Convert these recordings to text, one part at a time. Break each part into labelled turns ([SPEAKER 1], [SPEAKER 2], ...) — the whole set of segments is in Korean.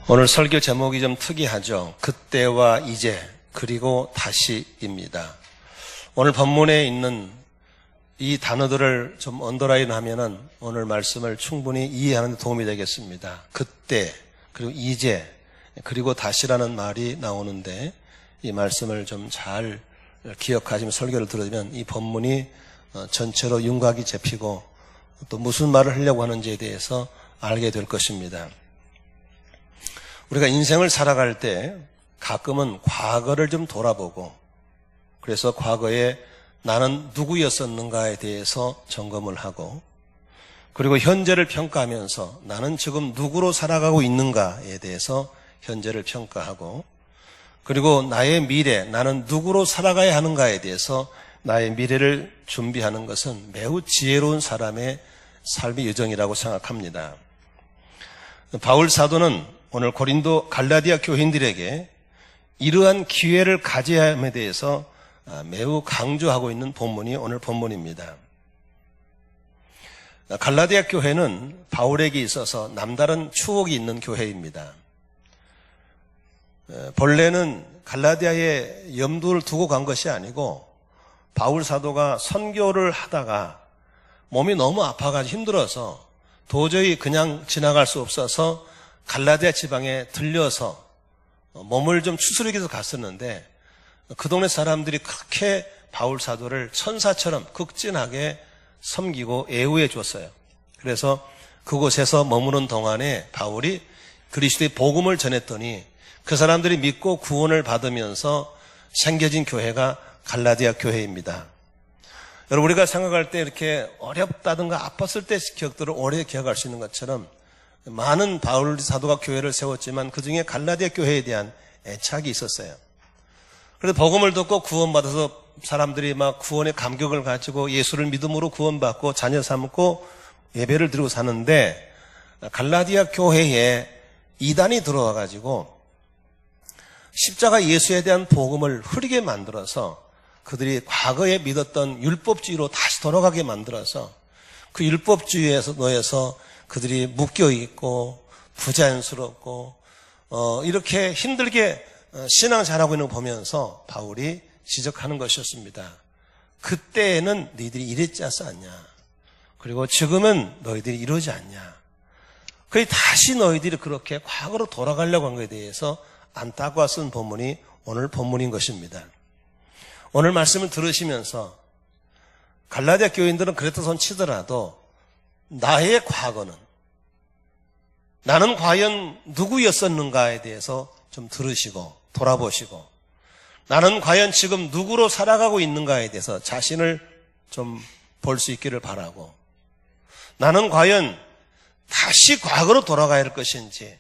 [SPEAKER 1] 오늘 설교 제목이 좀 특이하죠. 그때와 이제 그리고 다시입니다. 오늘 본문에 있는 이 단어들을 좀 언더라인 하면은 오늘 말씀을 충분히 이해하는 데 도움이 되겠습니다. 그때 그리고 이제 그리고 다시라는 말이 나오는데 이 말씀을 좀 잘 기억하시면 설교를 들으면 이 본문이 전체로 윤곽이 잡히고 또 무슨 말을 하려고 하는지에 대해서 알게 될 것입니다. 우리가 인생을 살아갈 때 가끔은 과거를 좀 돌아보고 그래서 과거에 나는 누구였었는가에 대해서 점검을 하고 그리고 현재를 평가하면서 나는 지금 누구로 살아가고 있는가에 대해서 현재를 평가하고 그리고 나의 미래, 나는 누구로 살아가야 하는가에 대해서 나의 미래를 준비하는 것은 매우 지혜로운 사람의 삶의 여정이라고 생각합니다. 바울 사도는 오늘 고린도 갈라디아 교인들에게 이러한 기회를 가져야 함에 대해서 매우 강조하고 있는 본문이 오늘 본문입니다. 갈라디아 교회는 바울에게 있어서 남다른 추억이 있는 교회입니다. 본래는 갈라디아에 염두를 두고 간 것이 아니고 바울 사도가 선교를 하다가 몸이 너무 아파가지고 힘들어서 도저히 그냥 지나갈 수 없어서 갈라디아 지방에 들려서 몸을 좀 추스르기 위해서 갔었는데 그 동네 사람들이 그렇게 바울 사도를 천사처럼 극진하게 섬기고 애우해 줬어요. 그래서 그곳에서 머무는 동안에 바울이 그리스도의 복음을 전했더니 그 사람들이 믿고 구원을 받으면서 생겨진 교회가 갈라디아 교회입니다. 여러분 우리가 생각할 때 이렇게 어렵다든가 아팠을 때 기억들을 오래 기억할 수 있는 것처럼 많은 바울 사도가 교회를 세웠지만 그중에 갈라디아 교회에 대한 애착이 있었어요. 그래서 복음을 듣고 구원받아서 사람들이 막 구원의 감격을 가지고 예수를 믿음으로 구원받고 자녀 삼고 예배를 드리고 사는데 갈라디아 교회에 이단이 들어와 가지고 십자가 예수에 대한 복음을 흐리게 만들어서 그들이 과거에 믿었던 율법주의로 다시 돌아가게 만들어서 그 율법주의에서 놓여서 그들이 묶여있고 부자연스럽고 이렇게 힘들게 신앙 잘하고 있는 거 보면서 바울이 지적하는 것이었습니다. 그때에는 너희들이 이랬지 않냐. 그리고 지금은 너희들이 이러지 않냐. 거의 다시 너희들이 그렇게 과거로 돌아가려고 한 것에 대해서 안타까워 쓴 본문이 오늘 본문인 것입니다. 오늘 말씀을 들으시면서 갈라디아 교인들은 그랬다 손 치더라도 나의 과거는 나는 과연 누구였었는가에 대해서 좀 들으시고 돌아보시고 나는 과연 지금 누구로 살아가고 있는가에 대해서 자신을 좀 볼 수 있기를 바라고 나는 과연 다시 과거로 돌아가야 할 것인지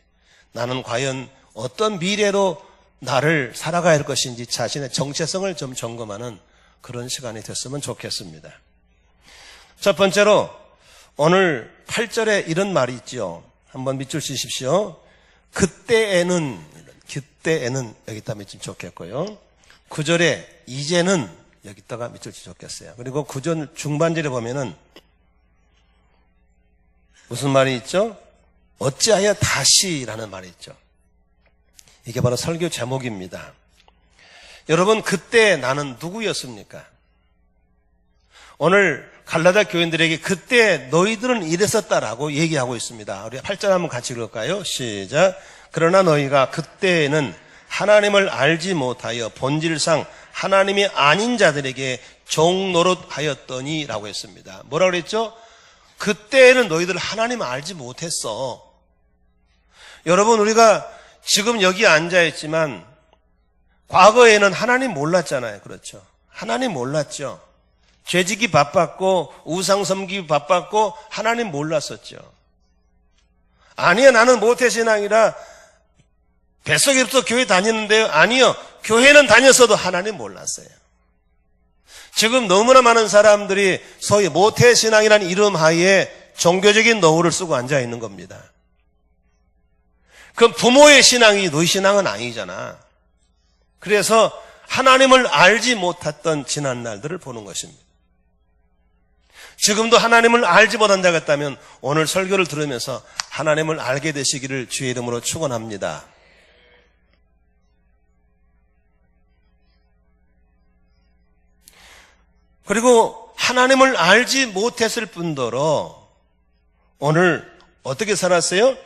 [SPEAKER 1] 나는 과연 어떤 미래로 나를 살아가야 할 것인지 자신의 정체성을 좀 점검하는 그런 시간이 됐으면 좋겠습니다. 첫 번째로 오늘 8절에 이런 말이 있죠. 한번 밑줄 치십시오. 그때에는 여기다 밑줄 좋겠고요. 9절에 이제는 여기다가 밑줄 치 좋겠어요. 그리고 9절 중반절에 보면은 무슨 말이 있죠? 어찌하여 다시라는 말이 있죠. 이게 바로 설교 제목입니다. 여러분 그때 나는 누구였습니까? 오늘 갈라디아 교인들에게 그때 너희들은 이랬었다라고 얘기하고 있습니다. 우리 8절 한번 같이 읽을까요? 시작. 그러나 너희가 그때에는 하나님을 알지 못하여 본질상 하나님이 아닌 자들에게 종노릇하였더니 라고 했습니다. 뭐라고 그랬죠? 그때에는 너희들 하나님을 알지 못했어. 여러분 우리가 지금 여기 앉아있지만 과거에는 하나님 몰랐잖아요. 그렇죠? 하나님 몰랐죠. 죄지기 바빴고 우상 섬기기 바빴고 하나님 몰랐었죠. 아니요 나는 모태신앙이라 뱃속에부터 교회 다녔는데요. 아니요 교회는 다녔어도 하나님 몰랐어요. 지금 너무나 많은 사람들이 소위 모태신앙이라는 이름 하에 종교적인 노후를 쓰고 앉아있는 겁니다. 그럼 부모의 신앙이 너희 신앙은 아니잖아. 그래서 하나님을 알지 못했던 지난 날들을 보는 것입니다. 지금도 하나님을 알지 못한 자가 있다면 오늘 설교를 들으면서 하나님을 알게 되시기를 주의 이름으로 축원합니다. 그리고 하나님을 알지 못했을 뿐더러 오늘 어떻게 살았어요?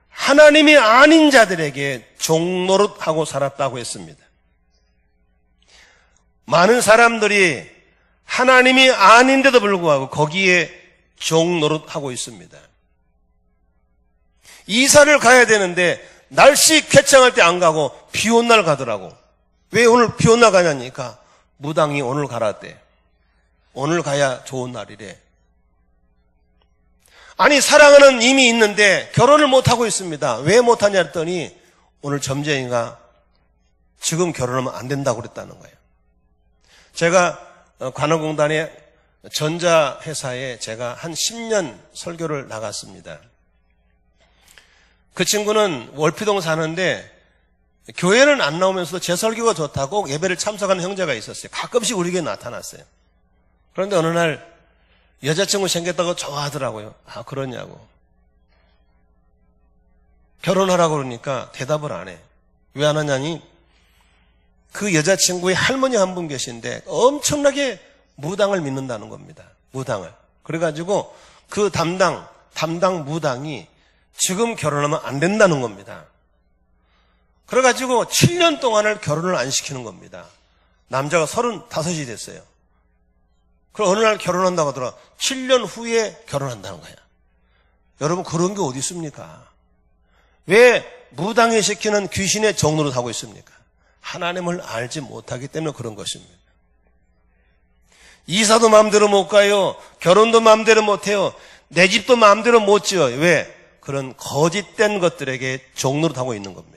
[SPEAKER 1] 하나님이 아닌 자들에게 종노릇하고 살았다고 했습니다. 많은 사람들이 하나님이 아닌데도 불구하고 거기에 종노릇하고 있습니다. 이사를 가야 되는데 날씨 쾌청할 때 안 가고 비 온 날 가더라고. 왜 오늘 비 온 날 가냐니까 무당이 오늘 가라대. 오늘 가야 좋은 날이래. 아니 사랑하는 이미 있는데 결혼을 못하고 있습니다. 왜 못하냐 했더니 오늘 점쟁이가 지금 결혼하면 안 된다고 그랬다는 거예요. 제가 관원공단의 전자회사에 제가 한 10년 설교를 나갔습니다. 그 친구는 월피동 사는데 교회는 안 나오면서도 제 설교가 좋다고 예배를 참석하는 형제가 있었어요. 가끔씩 우리 교회에 나타났어요. 그런데 어느 날 여자친구 생겼다고 좋아하더라고요. 아, 그러냐고. 결혼하라고 그러니까 대답을 안 해. 왜 안 하냐니 그 여자친구의 할머니 한 분 계신데 엄청나게 무당을 믿는다는 겁니다. 무당을. 그래가지고 그 담당 무당이 지금 결혼하면 안 된다는 겁니다. 그래가지고 7년 동안을 결혼을 안 시키는 겁니다. 남자가 35이 됐어요. 그럼 어느 날 결혼한다고 하더라. 7년 후에 결혼한다는 거야. 여러분 그런 게 어디 있습니까? 왜 무당이 시키는 귀신의 종노릇 하고 있습니까? 하나님을 알지 못하기 때문에 그런 것입니다. 이사도 마음대로 못 가요. 결혼도 마음대로 못 해요. 내 집도 마음대로 못 지어요. 왜? 그런 거짓된 것들에게 종노릇 하고 있는 겁니다.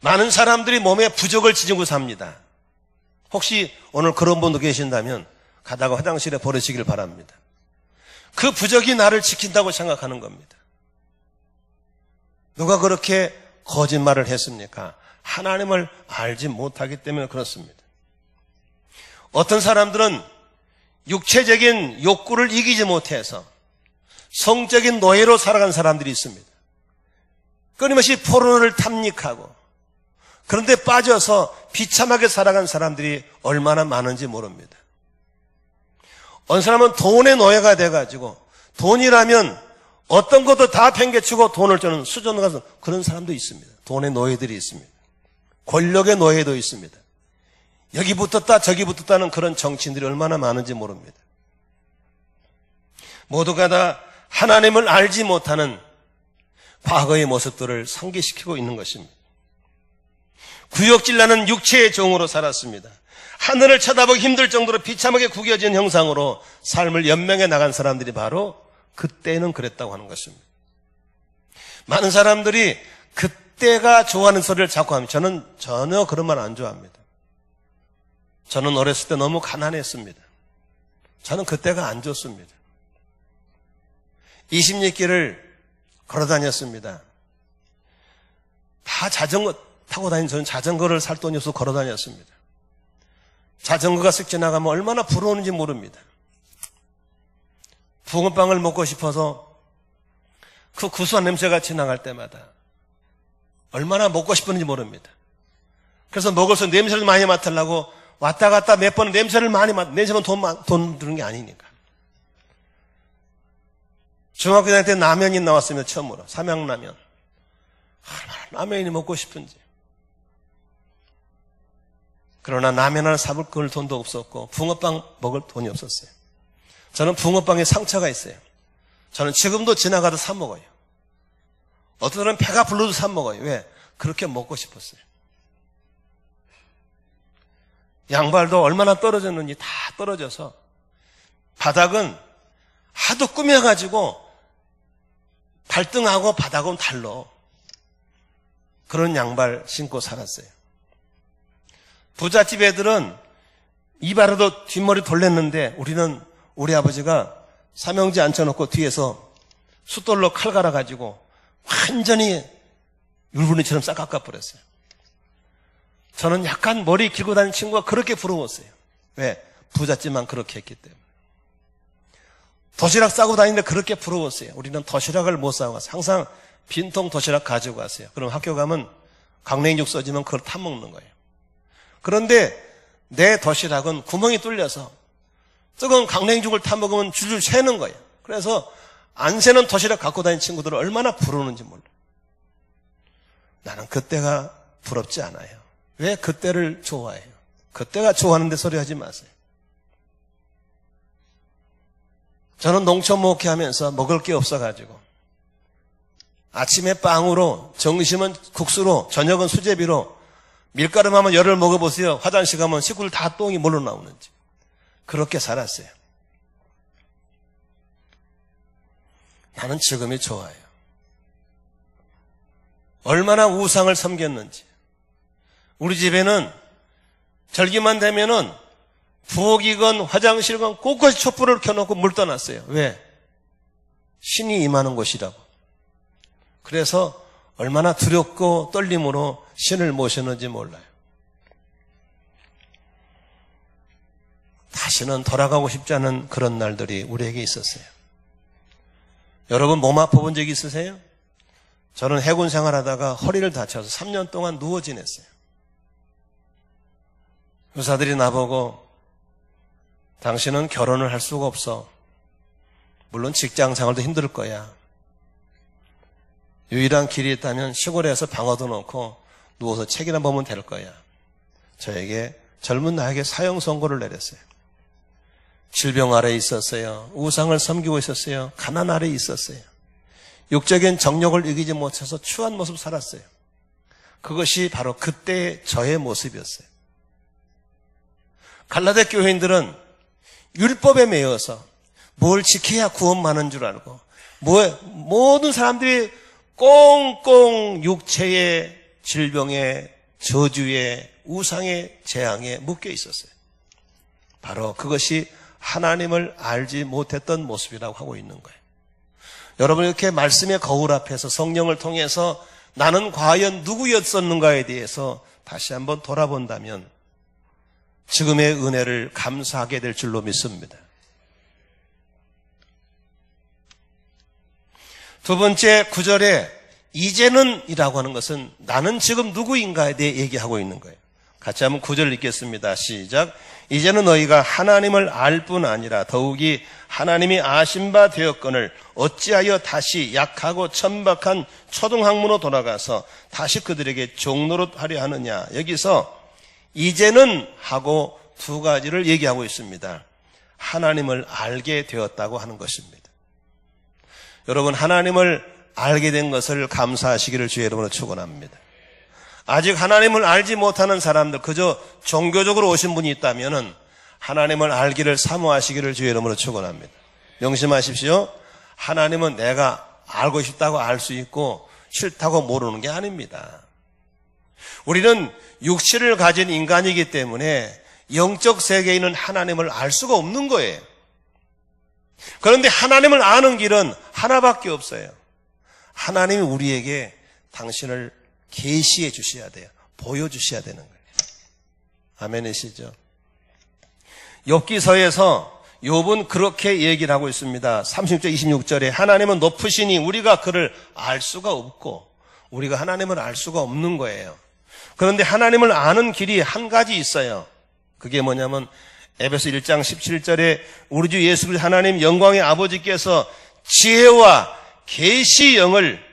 [SPEAKER 1] 많은 사람들이 몸에 부적을 지니고 삽니다. 혹시 오늘 그런 분도 계신다면 가다가 화장실에 버리시길 바랍니다. 그 부적이 나를 지킨다고 생각하는 겁니다. 누가 그렇게 거짓말을 했습니까? 하나님을 알지 못하기 때문에 그렇습니다. 어떤 사람들은 육체적인 욕구를 이기지 못해서 성적인 노예로 살아간 사람들이 있습니다. 끊임없이 포르노를 탐닉하고 그런데 빠져서 비참하게 살아간 사람들이 얼마나 많은지 모릅니다. 어느 사람은 돈의 노예가 돼가지고 돈이라면 어떤 것도 다 팽개치고 돈을 주는 수준으로 가서 그런 사람도 있습니다. 돈의 노예들이 있습니다. 권력의 노예도 있습니다. 여기 붙었다 저기 붙었다는 그런 정치인들이 얼마나 많은지 모릅니다. 모두가 다 하나님을 알지 못하는 과거의 모습들을 상기시키고 있는 것입니다. 구역질나는 육체의 종으로 살았습니다. 하늘을 쳐다보기 힘들 정도로 비참하게 구겨진 형상으로 삶을 연명해 나간 사람들이 바로 그때는 그랬다고 하는 것입니다. 많은 사람들이 그때가 좋아하는 소리를 자꾸 합니다. 저는 전혀 그런 말 안 좋아합니다. 저는 어렸을 때 너무 가난했습니다. 저는 그때가 안 좋습니다. 20리길을 걸어 다녔습니다. 다 자전거 타고 다니는 저는 자전거를 살 돈이 없어서 걸어 다녔습니다. 자전거가 쓱 지나가면 얼마나 부러운지 모릅니다. 붕어빵을 먹고 싶어서 그 구수한 냄새가 지나갈 때마다 얼마나 먹고 싶었는지 모릅니다. 그래서 먹어서 냄새를 많이 맡으려고 왔다 갔다 몇 번 냄새를 많이 냄새만 돈 드는 게 아니니까. 중학교 다닐 때 라면이 나왔습니다. 처음으로. 삼양라면. 얼마나 라면이 먹고 싶은지. 그러나 라면 하나 사볼 걸 돈도 없었고 붕어빵 먹을 돈이 없었어요. 저는 붕어빵에 상처가 있어요. 저는 지금도 지나가다 사 먹어요. 어떤 사람은 배가 불러도 사 먹어요. 왜? 그렇게 먹고 싶었어요. 양발도 얼마나 떨어졌는지 다 떨어져서 바닥은 하도 꾸며가지고 발등하고 바닥은 달러. 그런 양발 신고 살았어요. 부잣집 애들은 이발에도 뒷머리 돌렸는데 우리 아버지가 삼형제 앉혀놓고 뒤에서 숫돌로 칼 갈아가지고 완전히 율무늬처럼 싹 깎아버렸어요. 저는 약간 머리 길고 다니는 친구가 그렇게 부러웠어요. 왜? 부잣집만 그렇게 했기 때문에. 도시락 싸고 다니는데 그렇게 부러웠어요. 우리는 도시락을 못 싸고 갔어요. 항상 빈통 도시락 가지고 갔어요. 그럼 학교 가면 강냉이육 써지면 그걸 타먹는 거예요. 그런데 내 도시락은 구멍이 뚫려서 뜨거운 강냉이죽을 타먹으면 줄줄 새는 거예요. 그래서 안 새는 도시락 갖고 다니는 친구들은 얼마나 부러우는지 몰라요. 나는 그때가 부럽지 않아요. 왜 그때를 좋아해요? 그때가 좋아하는데 소리하지 마세요. 저는 농촌 목회하면서 먹을 게 없어가지고 아침에 빵으로, 점심은 국수로, 저녁은 수제비로 밀가루 하면 열을 먹어보세요. 화장실 가면 식구들 다 똥이 뭘로 나오는지. 그렇게 살았어요. 나는 지금이 좋아요. 얼마나 우상을 섬겼는지. 우리 집에는 절기만 되면은 부엌이건 화장실건 곳곳에 촛불을 켜놓고 물 떠났어요. 왜? 신이 임하는 곳이라고. 그래서 얼마나 두렵고 떨림으로 신을 모셨는지 몰라요. 다시는 돌아가고 싶지 않은 그런 날들이 우리에게 있었어요. 여러분 몸 아파본 적 있으세요? 저는 해군 생활하다가 허리를 다쳐서 3년 동안 누워 지냈어요. 의사들이 나보고 당신은 결혼을 할 수가 없어. 물론 직장 생활도 힘들 거야. 유일한 길이 있다면 시골에서 방어도 놓고 누워서 책이나 보면 될 거야. 저에게 젊은 나에게 사형 선고를 내렸어요. 질병 아래에 있었어요. 우상을 섬기고 있었어요. 가난 아래에 있었어요. 육적인 정욕을 이기지 못해서 추한 모습 살았어요. 그것이 바로 그때의 저의 모습이었어요. 갈라데 교회인들은 율법에 매여서 뭘 지켜야 구원받는 줄 알고 모든 사람들이 꽁꽁 육체의 질병에 저주에 우상의 재앙에 묶여 있었어요. 바로 그것이 하나님을 알지 못했던 모습이라고 하고 있는 거예요. 여러분 이렇게 말씀의 거울 앞에서 성령을 통해서 나는 과연 누구였었는가에 대해서 다시 한번 돌아본다면 지금의 은혜를 감사하게 될 줄로 믿습니다. 두 번째 9절에 이제는 이라고 하는 것은 나는 지금 누구인가에 대해 얘기하고 있는 거예요. 같이 한번 9절 읽겠습니다. 시작. 이제는 너희가 하나님을 알 뿐 아니라 더욱이 하나님이 아신 바 되었거늘 어찌하여 다시 약하고 천박한 초등학문으로 돌아가서 다시 그들에게 종노릇하려 하느냐. 여기서 이제는 하고 두 가지를 얘기하고 있습니다. 하나님을 알게 되었다고 하는 것입니다. 여러분 하나님을 알게 된 것을 감사하시기를 주의 이름으로 축원합니다. 아직 하나님을 알지 못하는 사람들, 그저 종교적으로 오신 분이 있다면 하나님을 알기를 사모하시기를 주의 이름으로 축원합니다. 명심하십시오. 하나님은 내가 알고 싶다고 알 수 있고 싫다고 모르는 게 아닙니다. 우리는 육체를 가진 인간이기 때문에 영적 세계에 있는 하나님을 알 수가 없는 거예요. 그런데 하나님을 아는 길은 하나밖에 없어요. 하나님이 우리에게 당신을 계시해 주셔야 돼요. 보여주셔야 되는 거예요. 아멘이시죠? 욥기서에서 욥은 그렇게 얘기를 하고 있습니다. 30절 26절에 하나님은 높으시니 우리가 그를 알 수가 없고 우리가 하나님을 알 수가 없는 거예요. 그런데 하나님을 아는 길이 한 가지 있어요. 그게 뭐냐면 에베소 1장 17절에 우리 주 예수 그리스도 하나님 영광의 아버지께서 지혜와 계시 영을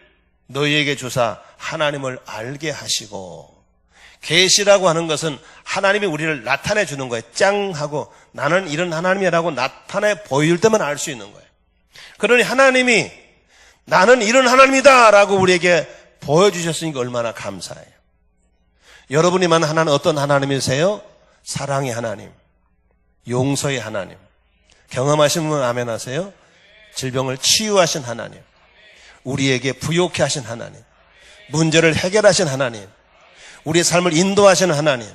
[SPEAKER 1] 너희에게 주사 하나님을 알게 하시고, 계시라고 하는 것은 하나님이 우리를 나타내 주는 거예요. 짱 하고 나는 이런 하나님이라고 나타내 보일 때만 알 수 있는 거예요. 그러니 하나님이 나는 이런 하나님이다 라고 우리에게 보여주셨으니까 얼마나 감사해요. 여러분이 만난 하나는 어떤 하나님이세요? 사랑의 하나님, 용서의 하나님, 경험하신 분 아멘 하세요? 질병을 치유하신 하나님, 우리에게 부욕해 하신 하나님, 문제를 해결하신 하나님, 우리의 삶을 인도하시는 하나님,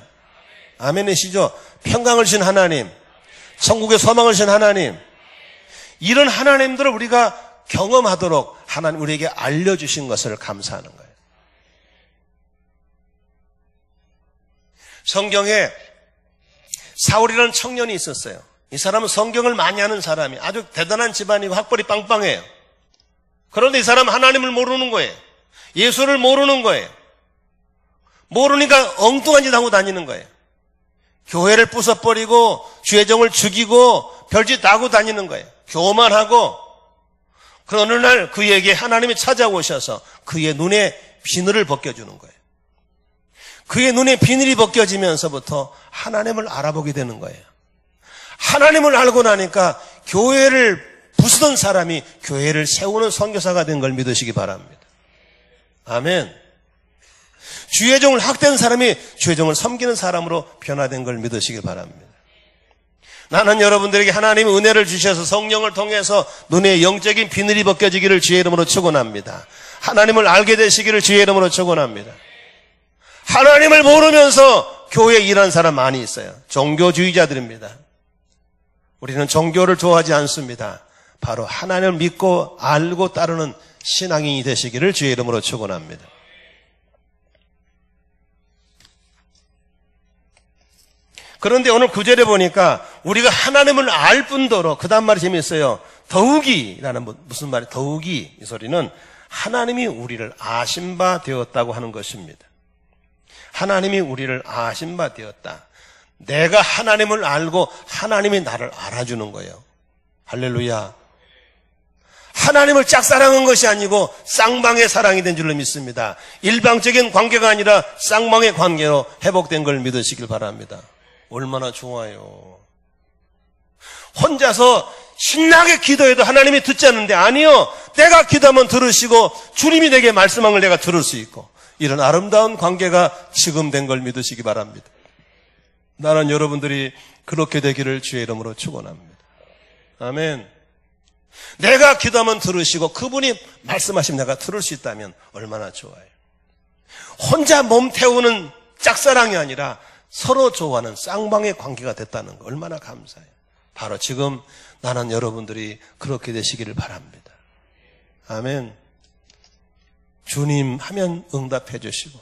[SPEAKER 1] 아멘이시죠? 평강을 주신 하나님, 천국의 소망을 주신 하나님, 이런 하나님들을 우리가 경험하도록 하나님 우리에게 알려주신 것을 감사하는 거예요. 성경에 사울이라는 청년이 있었어요. 이 사람은 성경을 많이 하는 사람이 아주 대단한 집안이고 학벌이 빵빵해요. 그런데 이 사람은 하나님을 모르는 거예요. 예수를 모르는 거예요. 모르니까 엉뚱한 짓 하고 다니는 거예요. 교회를 부숴버리고 주의 종을 죽이고 별짓 다 하고 다니는 거예요. 교만하고. 그 어느 날 그에게 하나님이 찾아오셔서 그의 눈에 비늘을 벗겨주는 거예요. 그의 눈에 비늘이 벗겨지면서부터 하나님을 알아보게 되는 거예요. 하나님을 알고 나니까 교회를 부수던 사람이 교회를 세우는 선교사가 된 걸 믿으시기 바랍니다. 아멘. 주의 종을 학대한 사람이 주의 종을 섬기는 사람으로 변화된 걸 믿으시기 바랍니다. 나는 여러분들에게 하나님의 은혜를 주셔서 성령을 통해서 눈에 영적인 비늘이 벗겨지기를 주의 이름으로 축원합니다. 하나님을 알게 되시기를 주의 이름으로 축원합니다. 하나님을 모르면서 교회에 일하는 사람 많이 있어요. 종교주의자들입니다. 우리는 종교를 좋아하지 않습니다. 바로 하나님을 믿고 알고 따르는 신앙인이 되시기를 주의 이름으로 축원합니다. 그런데 오늘 9절에 보니까 우리가 하나님을 알 뿐더러 그 다음 말이 재미있어요. 더욱이라는 무슨 말이 더욱이 이 소리는 하나님이 우리를 아신 바 되었다고 하는 것입니다. 하나님이 우리를 아신 바 되었다. 내가 하나님을 알고 하나님이 나를 알아주는 거예요. 할렐루야. 하나님을 짝사랑한 것이 아니고 쌍방의 사랑이 된 줄로 믿습니다. 일방적인 관계가 아니라 쌍방의 관계로 회복된 걸 믿으시길 바랍니다. 얼마나 좋아요. 혼자서 신나게 기도해도 하나님이 듣지 않는데 아니요. 내가 기도하면 들으시고 주님이 내게 말씀한 걸 내가 들을 수 있고 이런 아름다운 관계가 지금 된 걸 믿으시기 바랍니다. 나는 여러분들이 그렇게 되기를 주의 이름으로 축원합니다. 아멘. 내가 기도하면 들으시고 그분이 말씀하시면 내가 들을 수 있다면 얼마나 좋아요. 혼자 몸 태우는 짝사랑이 아니라 서로 좋아하는 쌍방의 관계가 됐다는 거 얼마나 감사해요. 바로 지금 나는 여러분들이 그렇게 되시기를 바랍니다. 아멘. 주님 하면 응답해 주시고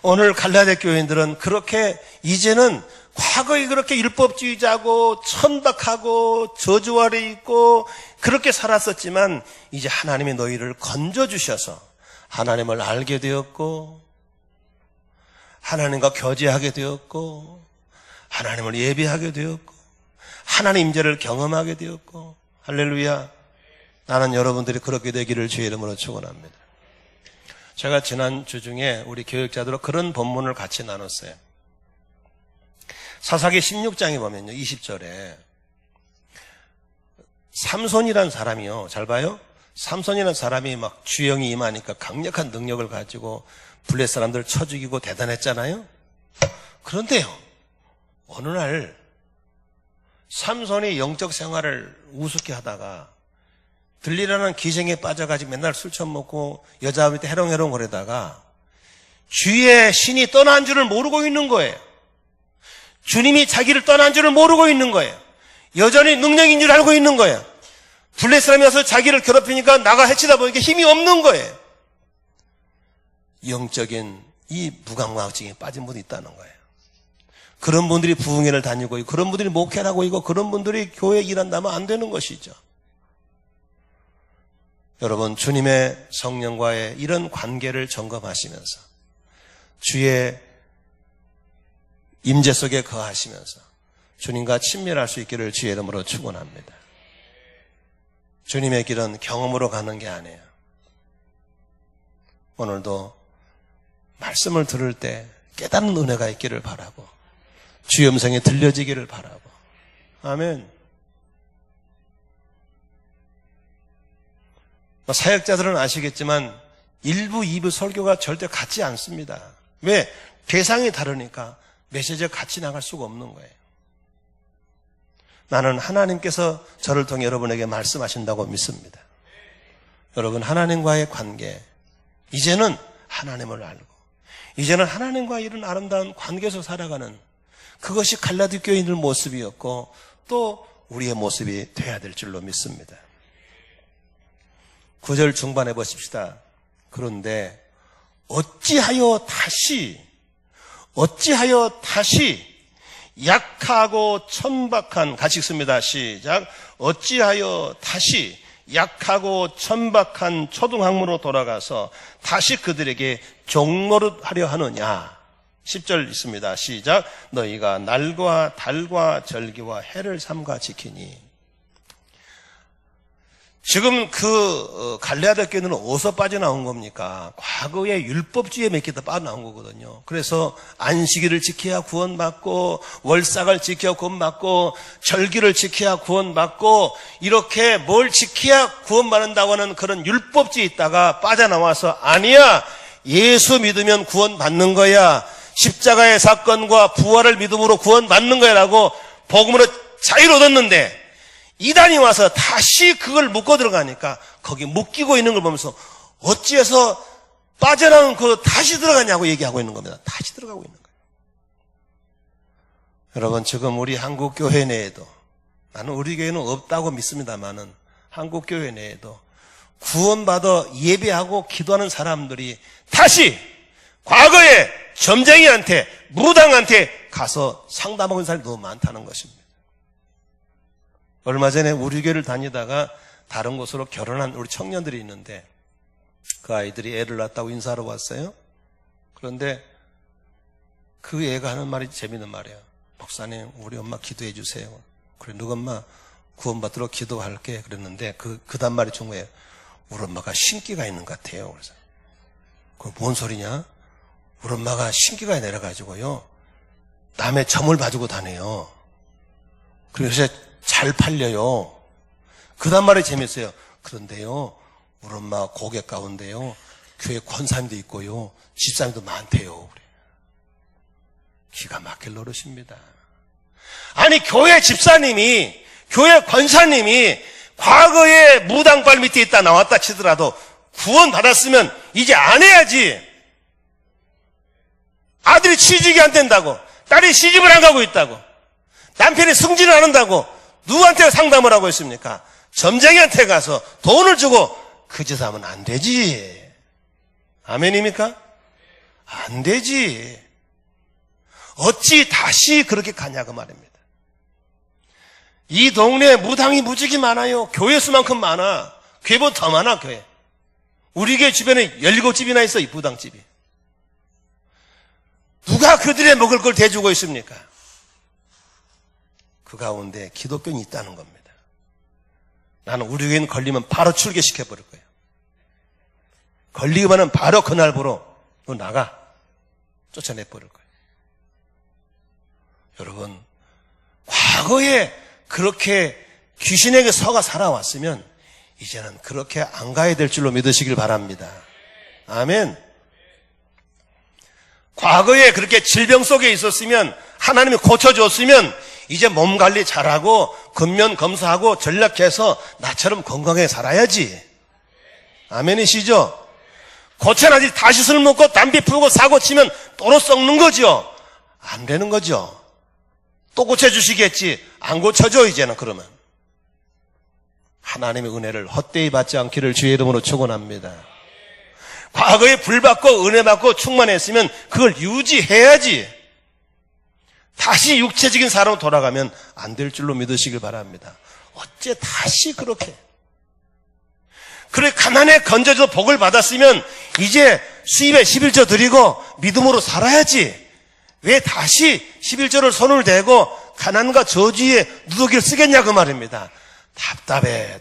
[SPEAKER 1] 오늘 갈라디아 교인들은 그렇게 이제는 과거에 그렇게 율법주의자고 천박하고 저주 아래 있고 그렇게 살았었지만 이제 하나님이 너희를 건져주셔서 하나님을 알게 되었고 하나님과 교제하게 되었고 하나님을 예배하게 되었고 하나님 임재를 경험하게 되었고 할렐루야. 나는 여러분들이 그렇게 되기를 주의 이름으로 축원합니다. 제가 지난 주 중에 우리 교육자들과 그런 본문을 같이 나눴어요. 사사기 16장에 보면요 20절에 삼손이라는 사람이요 잘 봐요. 삼손이라는 사람이 막 주영이 임하니까 강력한 능력을 가지고 블레 사람들 쳐 죽이고 대단했잖아요. 그런데요 어느 날 삼손이 영적 생활을 우습게 하다가 들리라는 기생에 빠져가지고 맨날 술 처먹고 여자한테 해롱해롱 거리다가 주의 신이 떠난 줄을 모르고 있는 거예요. 주님이 자기를 떠난 줄을 모르고 있는 거예요. 여전히 능력인 줄 알고 있는 거예요. 블레 사람이 와서 자기를 괴롭히니까 나가 해치다 보니까 힘이 없는 거예요. 영적인 이 무감각증에 빠진 분이 있다는 거예요. 그런 분들이 부흥회를 다니고 있고 그런 분들이 목회를 하고 있고 그런 분들이 교회에 일한다면 안 되는 것이죠. 여러분 주님의 성령과의 이런 관계를 점검하시면서 주의 임재 속에 거하시면서 주님과 친밀할 수 있기를 주의 이름으로 축원합니다. 주님의 길은 경험으로 가는 게 아니에요. 오늘도 말씀을 들을 때 깨닫는 은혜가 있기를 바라고 주의 음성이 들려지기를 바라고 아멘. 사역자들은 아시겠지만 1부, 2부 설교가 절대 같지 않습니다. 왜? 대상이 다르니까 메시지가 같이 나갈 수가 없는 거예요. 나는 하나님께서 저를 통해 여러분에게 말씀하신다고 믿습니다. 여러분 하나님과의 관계 이제는 하나님을 알고 이제는 하나님과 이런 아름다운 관계에서 살아가는 그것이 갈라디 교인들 모습이었고 또 우리의 모습이 돼야 될 줄로 믿습니다. 9절 중반에 보십시다. 그런데 어찌하여 다시 어찌하여 다시 약하고 천박한, 같이 읽습니다. 시작. 어찌하여 다시 약하고 천박한 초등학문으로 돌아가서 다시 그들에게 종노릇하려 하느냐. 10절 있습니다. 시작. 너희가 날과 달과 절기와 해를 삼가 지키니. 지금 그 갈레아디아 교회는 어디서 빠져나온 겁니까? 과거의 율법주의에 몇 개 더 빠져나온 거거든요. 그래서 안식일을 지켜야 구원받고, 월삭을 지켜야 구원받고, 절기를 지켜야 구원받고, 이렇게 뭘 지켜야 구원받는다고 하는 그런 율법주의에 있다가 빠져나와서, 아니야, 예수 믿으면 구원받는 거야, 십자가의 사건과 부활을 믿음으로 구원받는 거야 라고 복음으로 자유를 얻었는데, 이단이 와서 다시 그걸 묶어 들어가니까 거기 묶이고 있는 걸 보면서 어찌해서 빠져나온 그 다시 들어가냐고 얘기하고 있는 겁니다. 다시 들어가고 있는 거예요. 여러분, 지금 우리 한국교회 내에도, 나는 우리 교회는 없다고 믿습니다만은 한국교회 내에도 구원받아 예배하고 기도하는 사람들이 다시 과거에 점쟁이한테, 무당한테 가서 상담하고 있는 사람이 너무 많다는 것입니다. 얼마 전에 우리 교회를 다니다가 다른 곳으로 결혼한 우리 청년들이 있는데, 그 아이들이 애를 낳았다고 인사하러 왔어요. 그런데 그 애가 하는 말이 재밌는 말이에요. 목사님, 우리 엄마 기도해 주세요. 그래, 누구 엄마 구원받도록 기도할게. 그랬는데 그 다음 말이 좋은 거예요. 우리 엄마가 신기가 있는 것 같아요. 그래서 그 뭔 소리냐? 우리 엄마가 신기가 내려가지고요, 남의 점을 봐주고 다녀요. 그래서 잘 팔려요. 그 다음 말이 재밌어요. 그런데요, 우리 엄마 고객 가운데요, 교회 권사님도 있고요, 집사님도 많대요. 그래. 기가 막힐 노릇입니다. 아니, 교회 집사님이, 교회 권사님이 과거에 무당발 밑에 있다 나왔다 치더라도 구원 받았으면 이제 안 해야지. 아들이 취직이 안 된다고, 딸이 시집을 안 가고 있다고, 남편이 승진을 안 한다고 누구한테 상담을 하고 있습니까? 점쟁이한테 가서 돈을 주고 그 짓 하면 안 되지. 아멘입니까? 안 되지. 어찌 다시 그렇게 가냐고 말입니다. 이 동네에 무당이 무지개 많아요. 교회 수만큼 많아. 교회보다 더 많아, 교회. 우리 교회 주변에 17집이나 있어, 이 무당집이. 누가 그들의 먹을 걸 대주고 있습니까? 그 가운데 기독교인이 있다는 겁니다. 나는 우리 교회는 걸리면 바로 출교시켜버릴 거예요. 걸리기만 하면 바로 그날부로 너 나가, 쫓아내버릴 거예요. 여러분, 과거에 그렇게 귀신에게 속아 살아왔으면 이제는 그렇게 안 가야 될 줄로 믿으시길 바랍니다. 아멘. 과거에 그렇게 질병 속에 있었으면, 하나님이 고쳐줬으면 이제 몸 관리 잘하고 근면 검사하고 전략해서 나처럼 건강하게 살아야지. 아멘이시죠? 고쳐나지 다시 술 먹고 담배 피우고 사고 치면 또로 썩는 거죠. 안 되는 거죠. 또 고쳐주시겠지. 안 고쳐줘 이제는. 그러면 하나님의 은혜를 헛되이 받지 않기를 주의 이름으로 축원합니다. 과거에 불 받고 은혜 받고 충만했으면 그걸 유지해야지. 다시 육체적인 사람으로 돌아가면 안 될 줄로 믿으시길 바랍니다. 어째 다시 그렇게. 그래, 가난에 건져서 복을 받았으면 이제 수입에 11조 드리고 믿음으로 살아야지. 왜 다시 11조를 손을 대고 가난과 저주에 누더기를 쓰겠냐 그 말입니다. 답답해.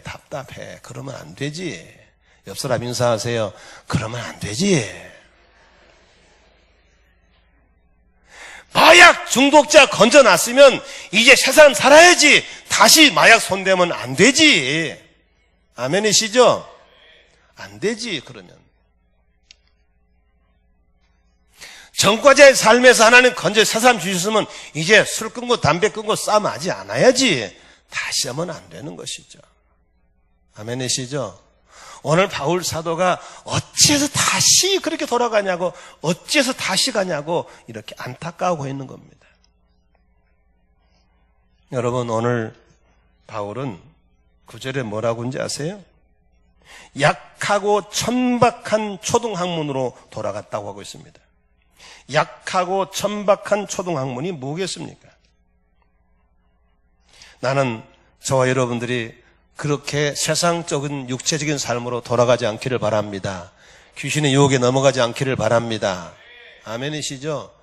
[SPEAKER 1] 그러면 안 되지. 옆 사람 인사하세요. 그러면 안 되지. 마약 중독자 건져놨으면 이제 세상 살아야지. 다시 마약 손대면 안 되지. 아멘이시죠? 안 되지. 그러면 전과자의 삶에서 하나님 건져 세상 주셨으면 이제 술 끊고 담배 끊고 싸움 하지 않아야지. 다시 하면 안 되는 것이죠. 아멘이시죠? 오늘 바울 사도가 어찌해서 다시 그렇게 돌아가냐고, 어찌해서 다시 가냐고 이렇게 안타까워하고 있는 겁니다. 여러분, 오늘 바울은 9절에 뭐라고 하는지 아세요? 약하고 천박한 초등학문으로 돌아갔다고 하고 있습니다. 약하고 천박한 초등학문이 뭐겠습니까? 나는 저와 여러분들이 그렇게 세상적인 육체적인 삶으로 돌아가지 않기를 바랍니다. 귀신의 유혹에 넘어가지 않기를 바랍니다. 아멘이시죠?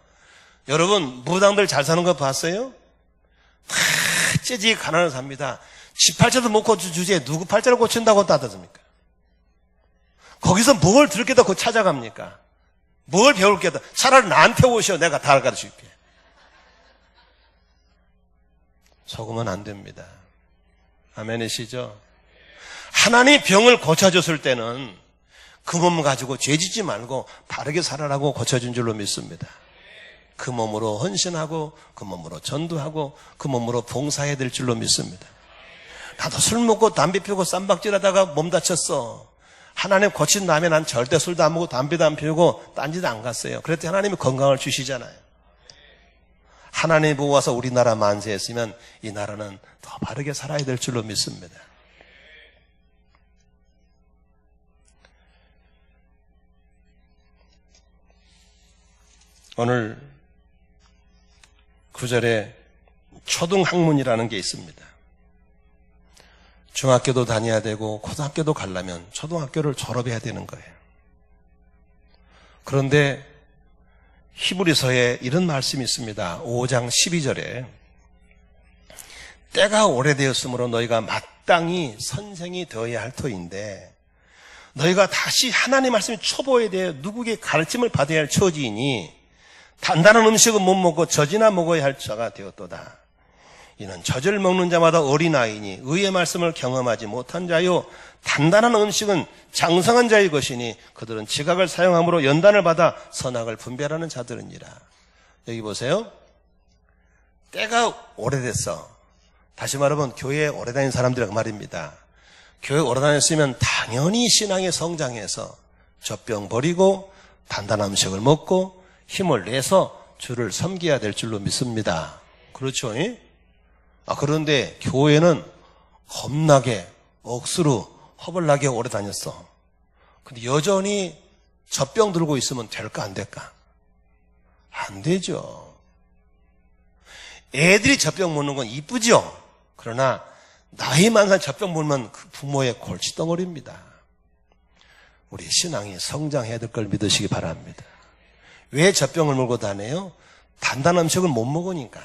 [SPEAKER 1] 여러분, 무당들 잘 사는 거 봤어요? 다 째지게 가난을 삽니다. 지 팔자도 못 고쳐주지 누구 팔자를 고친다고 따뜻합니까? 거기서 뭘 들을 게다 그 찾아갑니까? 뭘 배울 게다. 차라리 나한테 오셔. 내가 다 가르쳐줄게. 속으면 안 됩니다. 아멘이시죠? 하나님이 병을 고쳐줬을 때는 그 몸 가지고 죄짓지 말고 바르게 살아라고 고쳐준 줄로 믿습니다. 그 몸으로 헌신하고 그 몸으로 전도하고 그 몸으로 봉사해야 될 줄로 믿습니다. 나도 술 먹고 담배 피우고 쌈박질하다가 몸 다쳤어. 하나님 고친 다음에 난 절대 술도 안 먹고 담배도 안 피우고 딴 집 안 갔어요. 그랬더니 하나님이 건강을 주시잖아요. 하나님이 모아서 우리나라 만세했으면 이 나라는 더 바르게 살아야 될 줄로 믿습니다. 오늘 9절에 초등학문이라는 게 있습니다. 중학교도 다녀야 되고 고등학교도 가려면 초등학교를 졸업해야 되는 거예요. 그런데 히브리서에 이런 말씀이 있습니다. 5장 12절에 때가 오래되었으므로 너희가 마땅히 선생이 되어야 할 터인데 너희가 다시 하나님의 말씀이 초보에 대해 누구에게 가르침을 받아야 할 처지이니 단단한 음식은 못 먹고 젖이나 먹어야 할 자가 되었도다. 이는 젖을 먹는 자마다 어린아이니 의의 말씀을 경험하지 못한 자요 단단한 음식은 장성한 자의 것이니 그들은 지각을 사용함으로 연단을 받아 선악을 분별하는 자들이니라. 여기 보세요. 때가 오래됐어. 다시 말하면 교회에 오래 다닌 사람들이란 말입니다. 교회에 오래 다녔으면 당연히 신앙에 성장해서 젖병 버리고 단단한 음식을 먹고 힘을 내서 주를 섬겨야 될 줄로 믿습니다. 그렇죠? 그런데 교회는 겁나게 억수로 허벌나게 오래 다녔어. 근데 여전히 젖병 들고 있으면 될까 안 될까? 안 되죠. 애들이 젖병 먹는 건 이쁘죠. 그러나 나이 많은 젖병 먹으면 그 부모의 골칫덩어리입니다. 우리 신앙이 성장해야 될 걸 믿으시기 바랍니다. 왜 젖병을 물고 다녀요? 단단한 음식을 못 먹으니까.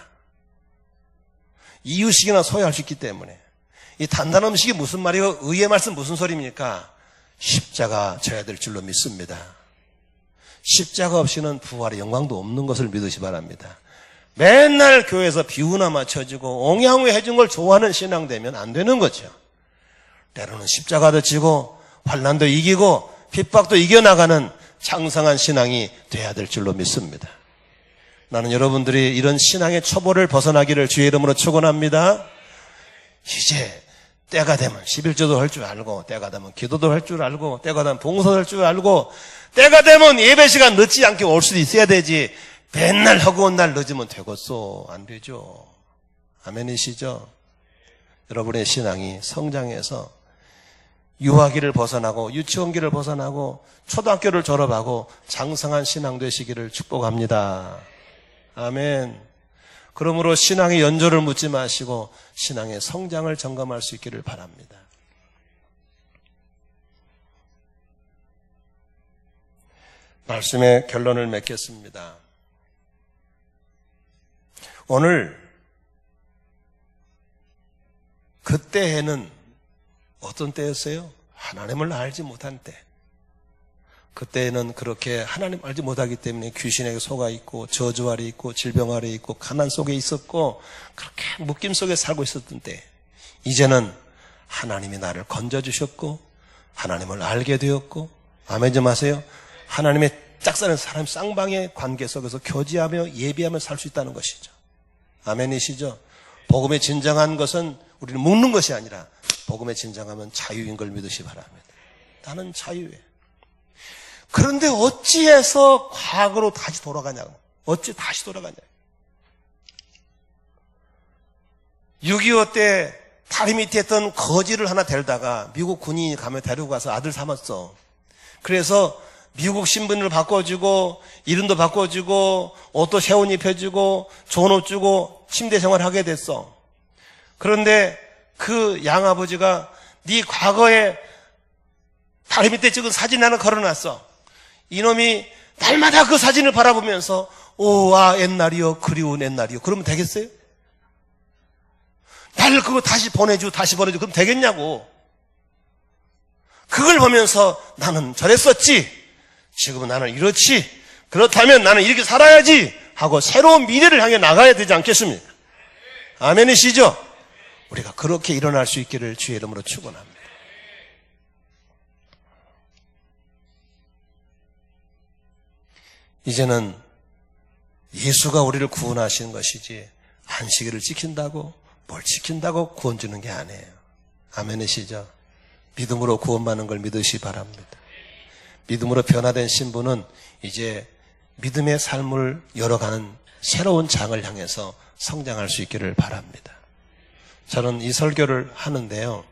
[SPEAKER 1] 이유식이나 소화할 수 있기 때문에. 이 단단한 음식이 무슨 말이고 의의 말씀 무슨 소리입니까? 십자가 져야 될 줄로 믿습니다. 십자가 없이는 부활의 영광도 없는 것을 믿으시 바랍니다. 맨날 교회에서 비유나 맞춰주고 옹양회 해준 걸 좋아하는 신앙 되면 안 되는 거죠. 때로는 십자가도 지고 환난도 이기고 핍박도 이겨나가는 장성한 신앙이 돼야 될 줄로 믿습니다. 나는 여러분들이 이런 신앙의 초보를 벗어나기를 주의 이름으로 축원합니다. 이제 때가 되면 11조도 할 줄 알고 때가 되면 기도도 할 줄 알고 때가 되면 봉사도 할 줄 알고 때가 되면 예배 시간 늦지 않게 올 수도 있어야 되지 맨날 허구한 날 늦으면 되겠소? 안 되죠. 아멘이시죠? 여러분의 신앙이 성장해서 유아기를 벗어나고 유치원기를 벗어나고 초등학교를 졸업하고 장성한 신앙 되시기를 축복합니다. 아멘. 그러므로 신앙의 연조를 묻지 마시고 신앙의 성장을 점검할 수 있기를 바랍니다. 말씀의 결론을 맺겠습니다. 오늘 그때에는 어떤 때였어요? 하나님을 알지 못한 때. 그때는 그렇게 하나님 알지 못하기 때문에 귀신에게 속아 있고 저주 아래 있고 질병 아래 있고 가난 속에 있었고 그렇게 묶임 속에 살고 있었던 때 이제는 하나님이 나를 건져주셨고 하나님을 알게 되었고 아멘 좀 하세요. 하나님의 짝사는 사람 쌍방의 관계 속에서 교제하며 예비하며 살 수 있다는 것이죠. 아멘이시죠? 복음의 진정한 것은 우리는 묶는 것이 아니라 복음의 진정하면 자유인 걸 믿으시 바랍니다. 나는 자유해. 그런데 어찌해서 과거로 다시 돌아가냐고. 어찌 다시 돌아가냐. 6.25 때 다리 밑에 있던 거지를 하나 데려다가 미국 군인이 가면 데리고 가서 아들 삼았어. 그래서 미국 신분을 바꿔주고 이름도 바꿔주고 옷도 새 옷 입혀주고 좋은 옷 주고 침대 생활하게 됐어. 그런데 그 양아버지가 네 과거에 다리 밑에 찍은 사진 하나 걸어놨어. 이놈이 날마다 그 사진을 바라보면서 오와 옛날이요 그리운 옛날이요 그러면 되겠어요? 날 그거 다시 보내줘 그럼 되겠냐고. 그걸 보면서 나는 저랬었지, 지금은 나는 이렇지, 그렇다면 나는 이렇게 살아야지 하고 새로운 미래를 향해 나가야 되지 않겠습니까? 아멘이시죠? 우리가 그렇게 일어날 수 있기를 주의 이름으로 축원합니다. 이제는 예수가 우리를 구원하신 것이지 안식일을 지킨다고 뭘 지킨다고 구원 주는 게 아니에요. 아멘이시죠? 믿음으로 구원받는 걸 믿으시기 바랍니다. 믿음으로 변화된 신부는 이제 믿음의 삶을 열어가는 새로운 장을 향해서 성장할 수 있기를 바랍니다. 저는 이 설교를 하는데요,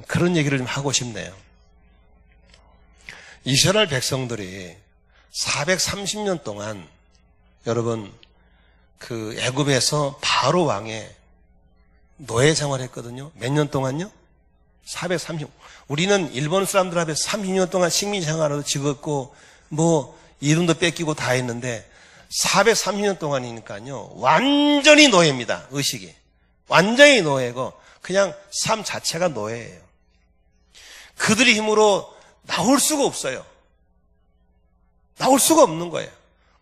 [SPEAKER 1] 그런 얘기를 좀 하고 싶네요. 이스라엘 백성들이 430년 동안 여러분 그 애굽에서 바로 왕의 노예 생활했거든요. 몇 년 동안요? 430. 우리는 일본 사람들 앞에서 30년 동안 식민 생활도 지었고 뭐 이름도 뺏기고 다 했는데 430년 동안이니까요 완전히 노예입니다. 의식이 완전히 노예고 그냥 삶 자체가 노예예요. 그들의 힘으로 나올 수가 없어요. 나올 수가 없는 거예요.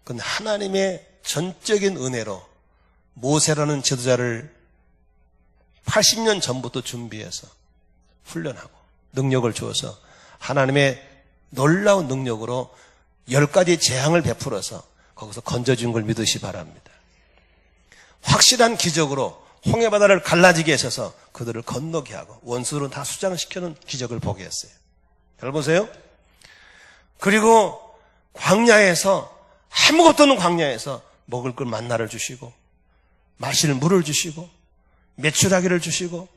[SPEAKER 1] 그런데 하나님의 전적인 은혜로 모세라는 지도자를 80년 전부터 준비해서 훈련하고 능력을 주어서 하나님의 놀라운 능력으로 10가지 재앙을 베풀어서 거기서 건져준 걸 믿으시 바랍니다. 확실한 기적으로 홍해바다를 갈라지게 하셔서 그들을 건너게 하고 원수들은 다 수장시켜놓은 기적을 보게 했어요. 잘 보세요. 그리고 광야에서 아무것도 없는 광야에서 먹을 걸 만나를 주시고 마실 물을 주시고 메추라기를 주시고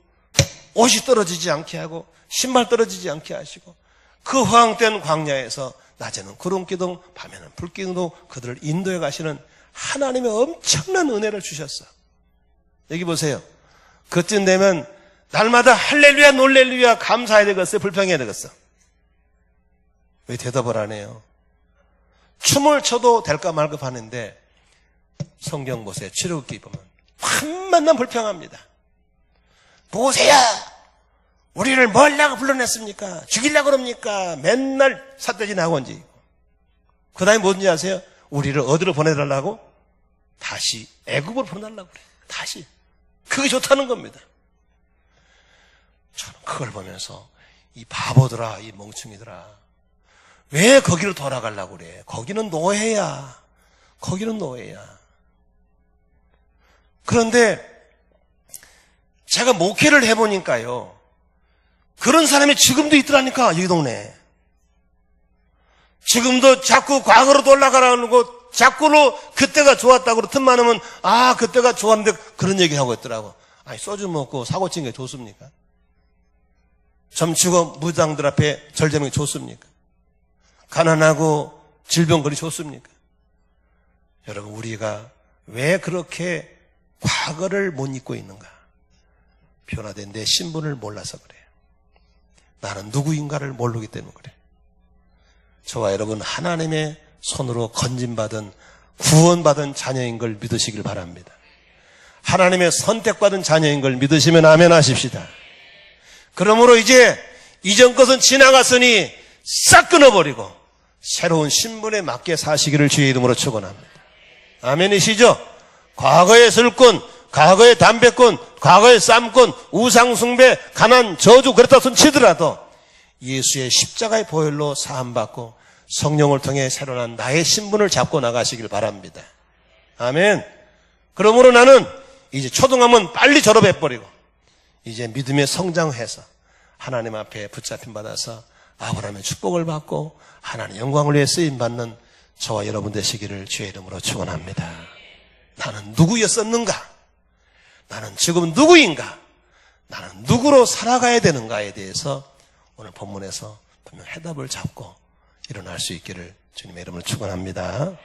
[SPEAKER 1] 옷이 떨어지지 않게 하고 신발 떨어지지 않게 하시고 그 허황된 광야에서 낮에는 구름기둥 밤에는 불기둥으로 그들을 인도해 가시는 하나님의 엄청난 은혜를 주셨어. 여기 보세요. 그쯤 되면 날마다 할렐루야 놀렐루야 감사해야 되겠어요? 불평해야 되겠어? 왜 대답을 안 해요? 춤을 춰도 될까 말까 하는데 성경 보세요. 출애굽기 보면 한만남 불평합니다. 모세야 우리를 뭘라고 불러냈습니까? 죽이려고 그럽니까? 맨날 삿대질 나고 얹지. 그 다음에 뭔지 아세요? 우리를 어디로 보내달라고? 다시 애굽으로 보내달라고 그래요. 다시. 그게 좋다는 겁니다. 저는 그걸 보면서 이 바보들아, 이 멍충이들아, 왜 거기로 돌아가려고 그래? 거기는 노예야. 거기는 노예야. 그런데 제가 목회를 해보니까요, 그런 사람이 지금도 있더라니까, 이 동네에. 지금도 자꾸 과거로 돌아가라는 거, 자꾸로 그때가 좋았다고 틈 많으면, 아, 그때가 좋았는데 그런 얘기 하고 있더라고. 아니, 소주 먹고 사고 친 게 좋습니까? 점치고 무당들 앞에 절제하는 게 좋습니까? 가난하고 질병거리 좋습니까? 여러분, 우리가 왜 그렇게 과거를 못 잊고 있는가? 변화된 내 신분을 몰라서 그래요. 나는 누구인가를 모르기 때문에 그래요. 저와 여러분 하나님의 손으로 건진받은 구원받은 자녀인 걸 믿으시길 바랍니다. 하나님의 선택받은 자녀인 걸 믿으시면 아멘 하십시다. 그러므로 이제 이전 것은 지나갔으니 싹 끊어버리고 새로운 신분에 맞게 사시기를 주의 이름으로 축원합니다. 아멘이시죠? 과거의 술꾼, 과거의 담배꾼, 과거의 쌈꾼, 우상숭배, 가난, 저주 그렇다 손 치더라도 예수의 십자가의 보혈로 사함받고 성령을 통해 새로운 나의 신분을 잡고 나가시길 바랍니다. 아멘. 그러므로 나는 이제 초등학문 빨리 졸업해버리고 이제 믿음의 성장해서 하나님 앞에 붙잡힘 받아서 아브라함의 축복을 받고 하나님의 영광을 위해 쓰임받는 저와 여러분 되시기를 주의 이름으로 축원합니다. 나는 누구였었는가? 나는 지금 누구인가? 나는 누구로 살아가야 되는가에 대해서 오늘 본문에서 분명 해답을 잡고 일어날 수 있기를 주님의 이름으로 축원합니다.